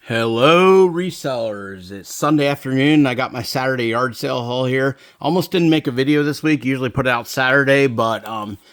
Hello, resellers. It's Sunday afternoon. I got my Saturday yard sale haul here. Almost didn't make a video this week. Usually put it out Saturday, but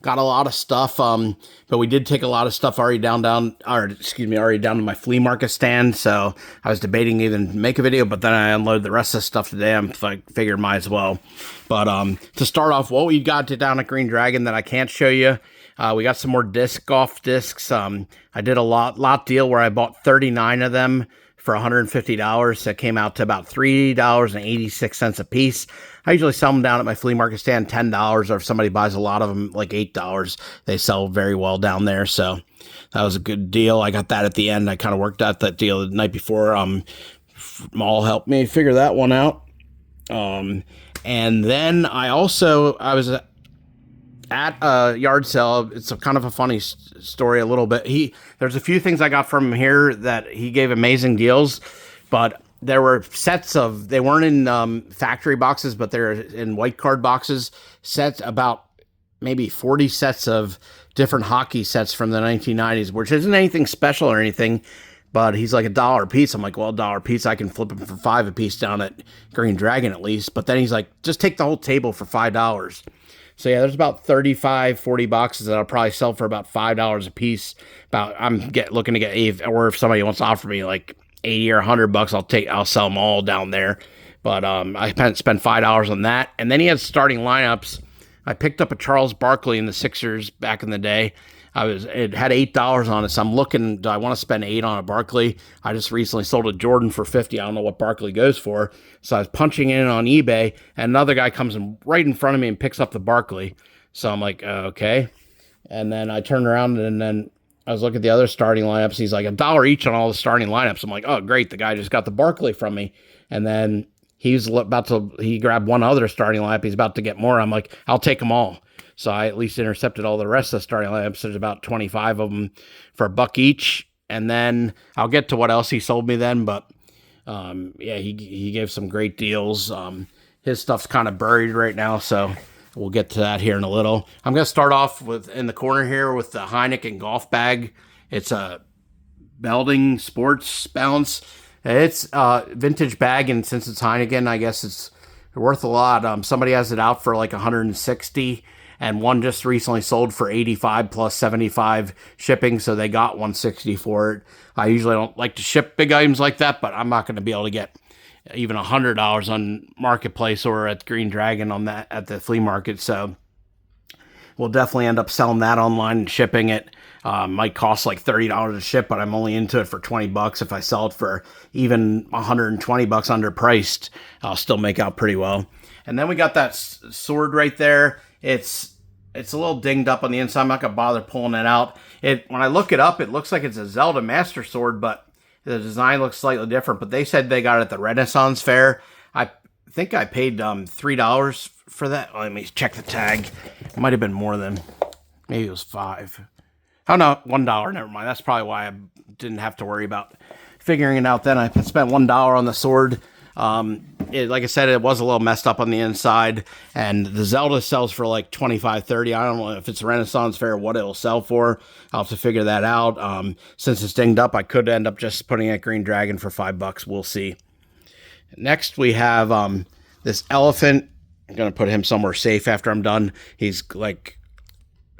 got a lot of stuff. But we did take a lot of stuff already already down to my flea market stand. So I was debating even make a video, but then I unloaded the rest of the stuff today. I figured might as well. But to start off, what we got down at Green Dragon that I can't show you. We got some more golf discs. I did a lot deal where I bought 39 of them for $150. That came out to about $3.86 a piece. I usually sell them down at my flea market stand $10, or if somebody buys a lot of them, like $8. They sell very well down there, so that was a good deal. I got that at the end. I kind of worked out that deal the night before. Maul helped me figure that one out. And then I was at a yard sale. It's kind of a funny story a little bit. There's a few things I got from him here that he gave amazing deals, but there were they weren't in factory boxes, but they're in white card boxes, about maybe 40 sets of different hockey sets from the 1990s, which isn't anything special or anything, but he's like $1 a piece. I'm like, well, $1 a piece, I can flip them for $5 a piece down at Green Dragon at least. But then he's like, just take the whole table for $5. So yeah, there's about 35, 40 boxes that I'll probably sell for about $5 a piece. I'm looking to get, or if somebody wants to offer me like 80 or $100, I'll sell them all down there. But I spent $5 on that. And then he had starting lineups. I picked up a Charles Barkley in the Sixers back in the day. It had $8 on it, so I'm looking, do I want to spend $8 on a Barkley? I just recently sold a Jordan for $50. I don't know what Barkley goes for. So I was punching in on eBay, and another guy comes right in front of me and picks up the Barkley. So I'm like, okay. And then I turned around, and then I was looking at the other starting lineups. He's like $1 each on all the starting lineups. I'm like, oh, great. The guy just got the Barkley from me. And then he grabbed one other starting lineup. He's about to get more. I'm like, I'll take them all. So I at least intercepted all the rest of the starting lineups. There's about 25 of them for $1 each. And then I'll get to what else he sold me then. But yeah, he gave some great deals. His stuff's kind of buried right now, so we'll get to that here in a little. I'm going to start off in the corner here with the Heineken golf bag. It's a Belding Sports Balance. It's a vintage bag, and since it's Heineken, I guess it's worth a lot. Somebody has it out for like $160. And one just recently sold for $85 plus $75 shipping, so they got $160 for it. I usually don't like to ship big items like that, but I'm not going to be able to get even $100 on Marketplace or at Green Dragon on that at the flea market. So we'll definitely end up selling that online and shipping it. Might cost like $30 to ship, but I'm only into it for $20. If I sell it for even $120 underpriced, I'll still make out pretty well. And then we got that sword right there. It's a little dinged up on the inside. I'm not going to bother pulling it out. When I look it up, it looks like it's a Zelda Master Sword, but the design looks slightly different. But they said they got it at the Renaissance Fair. I think I paid $3 for that. Let me check the tag. It might have been more than, maybe it was $5. Oh no, $1. Never mind. That's probably why I didn't have to worry about figuring it out then. I spent $1 on the sword. Like I said, it was a little messed up on the inside, and the Zelda sells for like $25, $30. I don't know if it's a Renaissance Fair, what it'll sell for. I'll have to figure that out. Since it's dinged up, I could end up just putting it at Green Dragon for $5. We'll see. Next, we have this elephant. I'm going to put him somewhere safe after I'm done. He's like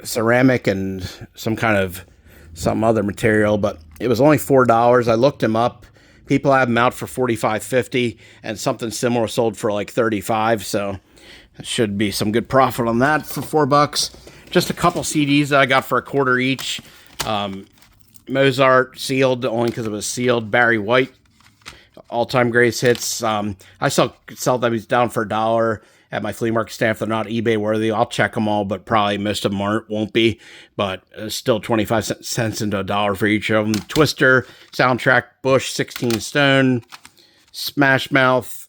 ceramic and some other material, but it was only $4. I looked him up. People have them out for $45, $50, and something similar sold for like $35. So it should be some good profit on that for $4. Just a couple CDs that I got for $0.25 each. Mozart sealed, only because it was sealed. Barry White, all-time greatest hits. I sell them down for $1 at my flea market stand. If they're not eBay worthy, I'll check them all, but probably most of them won't be. But still 25 cents into $1 for each of them. Twister, Soundtrack, Bush, 16 Stone, Smash Mouth,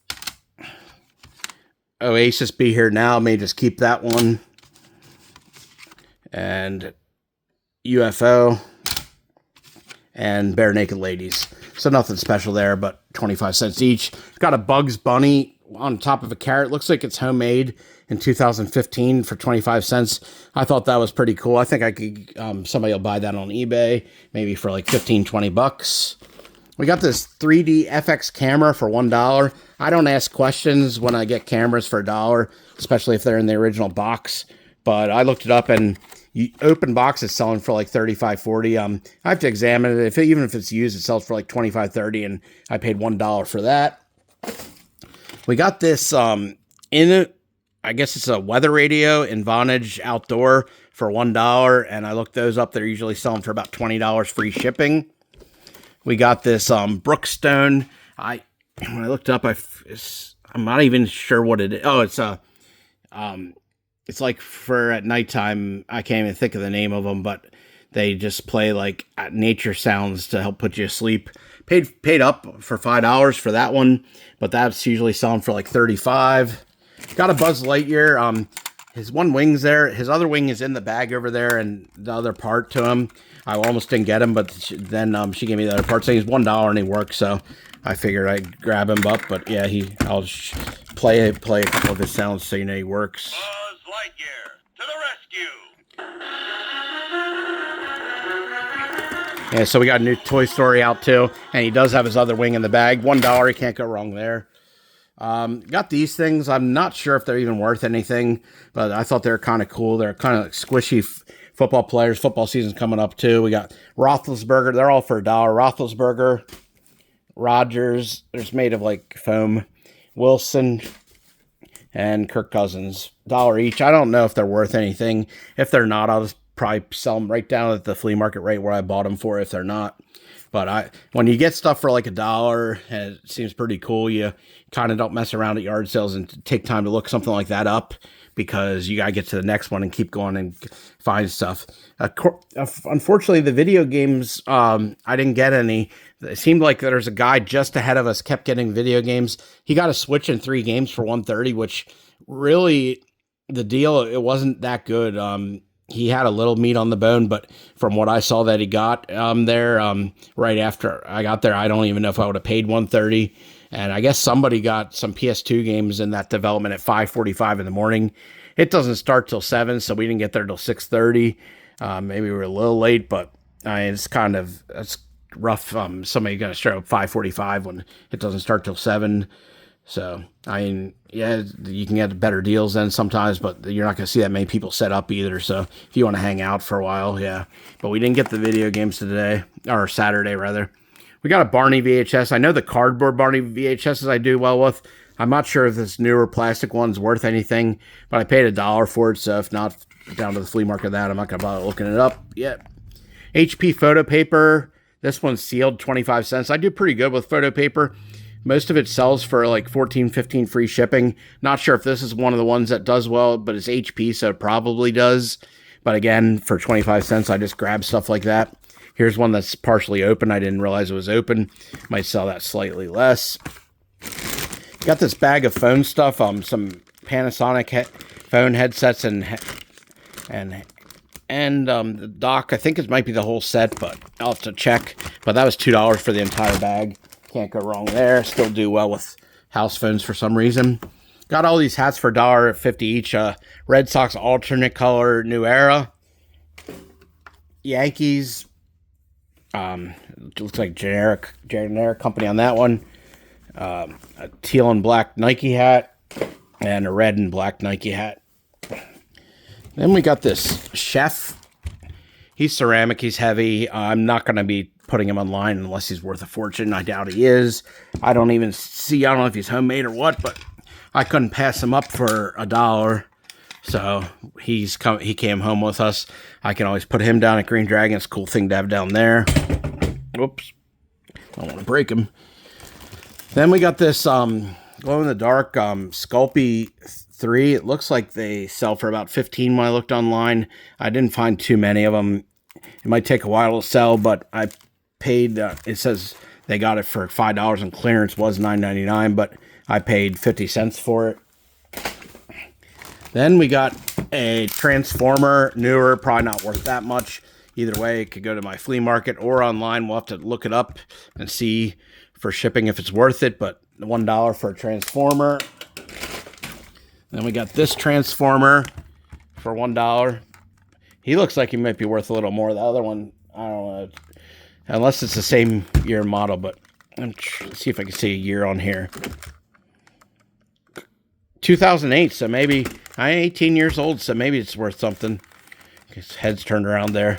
Oasis Be Here Now. May just keep that one. And UFO and Bare Naked Ladies. So nothing special there, but 25 cents each. Got a Bugs Bunny on top of a carrot. Looks like it's homemade in 2015 for 25 cents. I thought that was pretty cool. I think I could, somebody will buy that on eBay, maybe for like $15, $20. We got this 3D FX camera for $1. I don't ask questions when I get cameras for $1, especially if they're in the original box. But I looked it up, and open box is selling for like $35, $40. I have to examine it. Even if it's used, it sells for like $25, $30, and I paid $1 for that. We got this I guess it's a weather radio in Vintage Outdoor for $1, and I looked those up. They're usually selling for about $20 free shipping. We got this Brookstone. When I looked up, I'm not even sure what it is. Oh, it's like for at nighttime. I can't even think of the name of them, but they just play like nature sounds to help put you to sleep. Paid up for $5 for that one, but that's usually selling for like $35. Got a Buzz Lightyear. His one wing's there. His other wing is in the bag over there, and the other part to him. I almost didn't get him, but then she gave me the other part, saying he's $1 and he works. So I figured I'd grab him up. But yeah, I'll play a couple of his sounds so you know he works. Buzz Lightyear to the rescue! Yeah, so we got a new Toy Story out too, and he does have his other wing in the bag. $1, he can't go wrong there. Got these things. I'm not sure if they're even worth anything, but I thought they were kind of cool. They're kind of like squishy football players. Football season's coming up too. We got Roethlisberger. They're all for $1. Roethlisberger, Rodgers. They're made of like foam. Wilson and Kirk Cousins. $1 each. I don't know if they're worth anything. If they're not, I'll just probably sell them right down at the flea market rate where I bought them for. If they're not. But when you get stuff for like $1, and it seems pretty cool, you kind of don't mess around at yard sales and take time to look something like that up, because you got to get to the next one and keep going and find stuff. Unfortunately, the video games, I didn't get any. It seemed like there's a guy just ahead of us kept getting video games. He got a Switch and 3 games for $130, which really, the deal, it wasn't that good. He had a little meat on the bone, but from what I saw that he got there right after I got there, I don't even know if I would have paid $130. And I guess somebody got some PS2 games in that development at 5:45 in the morning. It doesn't start till 7, so we didn't get there till 6:30. Maybe we were a little late, but it's rough. Somebody got to start up 5:45 when it doesn't start till 7. So, yeah, you can get better deals then sometimes, but you're not going to see that many people set up either. So if you want to hang out for a while, yeah. But we didn't get the video games today, or Saturday rather. We got a Barney VHS. I know the cardboard Barney VHSs I do well with. I'm not sure if this newer plastic one's worth anything, but I paid $1 for it. So if not, down to the flea market that, I'm not going to bother looking it up yet. HP photo paper. This one's sealed, 25 cents. I do pretty good with photo paper. Most of it sells for like $14, $15 free shipping. Not sure if this is one of the ones that does well, but it's HP, so it probably does. But again, for 25 cents, I just grab stuff like that. Here's one that's partially open. I didn't realize it was open. Might sell that slightly less. Got this bag of phone stuff. Some Panasonic phone headsets and the dock. I think it might be the whole set, but I'll have to check. But that was $2 for the entire bag. Can't go wrong there. Still do well with house phones for some reason. Got all these hats for $1.50 each. Red Sox alternate color New Era. Yankees. It looks like generic company on that one. A teal and black Nike hat. And a red and black Nike hat. Then we got this chef. He's ceramic. He's heavy. I'm not going to be putting him online unless he's worth a fortune. I doubt he is. I don't know if he's homemade or what, but I couldn't pass him up for $1. So he came home with us. I can always put him down at Green Dragon. It's a cool thing to have down there. Whoops. Don't want to break him. Then we got this glow-in-the-dark Sculpey 3. It looks like they sell for about $15 when I looked online. I didn't find too many of them. It might take a while to sell, but I paid, it says they got it for $5 and clearance was $9.99, but I paid 50 cents for it. Then we got a Transformer, newer, probably not worth that much. Either way, it could go to my flea market or online. We'll have to look it up and see for shipping if it's worth it, but $1 for a Transformer. Then we got this Transformer for $1. He looks like he might be worth a little more. The other one, I don't know. Unless it's the same year model, but Let's see if I can see a year on here. 2008, so maybe I'm 18 years old, so maybe it's worth something. His head's turned around there.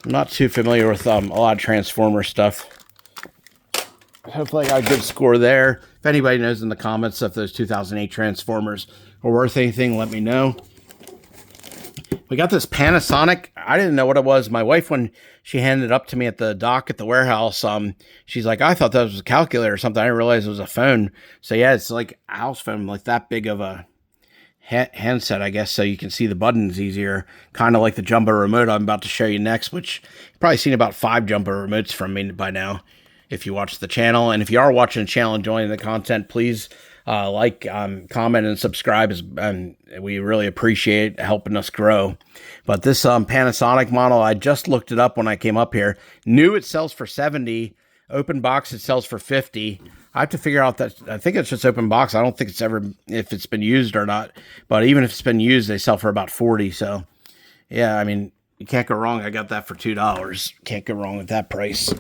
I'm not too familiar with a lot of Transformer stuff. Hopefully I got a good score there. If anybody knows in the comments if those 2008 Transformers are worth anything, let me know. We got this Panasonic. I didn't know what it was. My wife, when she handed it up to me at the dock at the warehouse, she's like, I thought that was a calculator or something. I didn't realize it was a phone. So yeah, it's like a house phone, like that big of a handset, I guess, so you can see the buttons easier. Kind of like the jumbo remote I'm about to show you next, which you've probably seen about 5 jumbo remotes from me by now if you watch the channel. And if you are watching the channel and enjoying the content, please like, comment, and subscribe. We really appreciate helping us grow. But this Panasonic model, I just looked it up when I came up here. New, it sells for 70. Open box, it sells for 50. I have to figure out that. I think it's just open box. I don't think it's ever, if it's been used or not. But even if it's been used, they sell for about 40. So, yeah, I mean, you can't go wrong. I got that for $2. Can't go wrong with that price.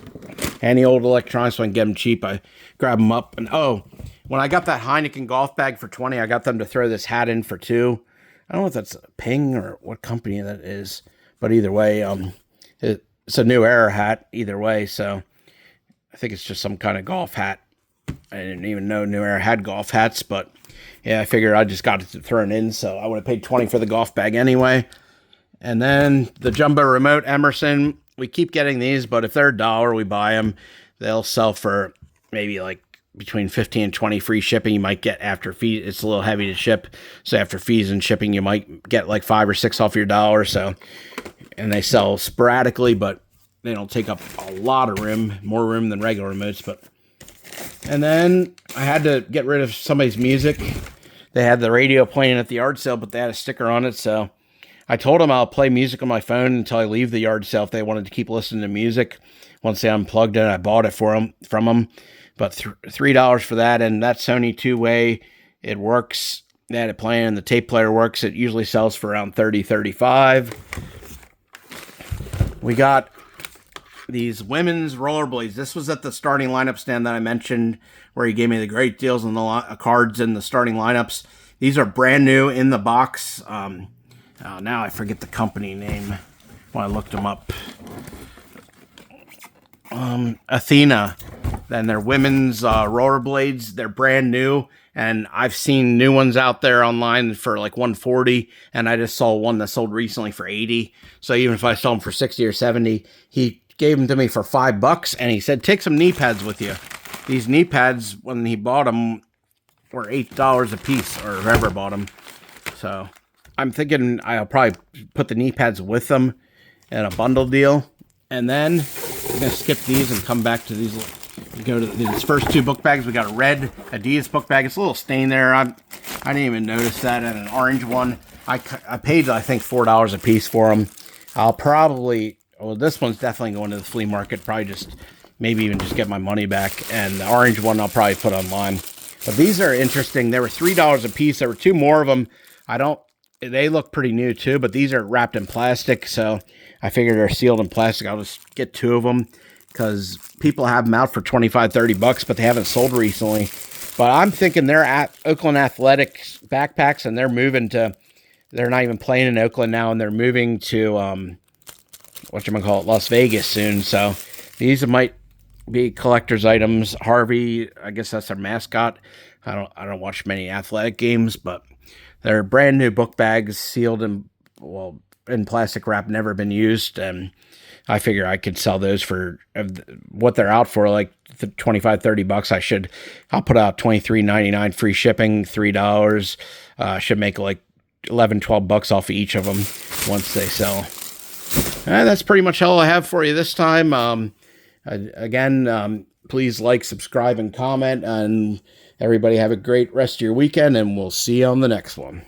Any old electronics, when I get them cheap, I grab them up. And oh, when I got that Heineken golf bag for 20, I got them to throw this hat in for 2. I don't know if that's Ping or what company that is, but either way, it's a New Era hat either way. So I think it's just some kind of golf hat. I didn't even know New Era had golf hats, but yeah, I figured I just got it thrown in, so I would have paid 20 for the golf bag anyway. And then the jumbo remote Emerson. We keep getting these, but if they're $1, we buy them. They'll sell for maybe like between 15 and 20 free shipping. You might get after fees. It's a little heavy to ship, so after fees and shipping, you might get like 5 or 6 off your dollar. So, and they sell sporadically, but they don't take up a lot of room, more room than regular remotes. But and then I had to get rid of somebody's music. They had the radio playing at the yard sale, but they had a sticker on it, so I told them I'll play music on my phone until I leave the yard sale if they wanted to keep listening to music. Once they unplugged it, I bought it from them. But $3 for that, and that Sony two-way, it works. They had it playing, the tape player works. It usually sells for around $30, $35. We got these women's rollerblades. This was at the starting lineup stand that I mentioned, where he gave me the great deals on the cards and the starting lineups. These are brand new in the box. Now I forget the company name when I looked them up. Athena. Then they're women's rollerblades. They're brand new, and I've seen new ones out there online for like $140, and I just saw one that sold recently for $80. So even if I sold them for $60 or $70, he gave them to me for $5, and he said, take some knee pads with you. These knee pads, when he bought them, were $8 a piece, or whoever bought them. So I'm thinking I'll probably put the knee pads with them in a bundle deal. And then I'm going to skip these and come back to these. Go to these first 2 book bags. We got a red Adidas book bag. It's a little stain there. I didn't even notice that. And an orange one. I paid, I think, $4 a piece for them. I'll probably, well, this one's definitely going to the flea market. Probably just, maybe even just get my money back. And the orange one I'll probably put online. But these are interesting. They were $3 a piece. There were 2 more of them. They look pretty new too, but these are wrapped in plastic, so I figured they're sealed in plastic. I'll just get 2 of them because people have them out for $25, $30, but they haven't sold recently. But I'm thinking they're at Oakland Athletics backpacks, and they're not even playing in Oakland now, and they're moving to, Las Vegas soon. So these might be collector's items. Harvey, I guess that's their mascot. I don't watch many athletic games, but they're brand new book bags, sealed in plastic wrap, never been used. And I figure I could sell those for what they're out for, like $25, $30. I'll put out $23.99 free shipping, $3. Should make like $11, $12 off of each of them once they sell. And that's pretty much all I have for you this time. Please like, subscribe, and comment, and everybody have a great rest of your weekend, and we'll see you on the next one.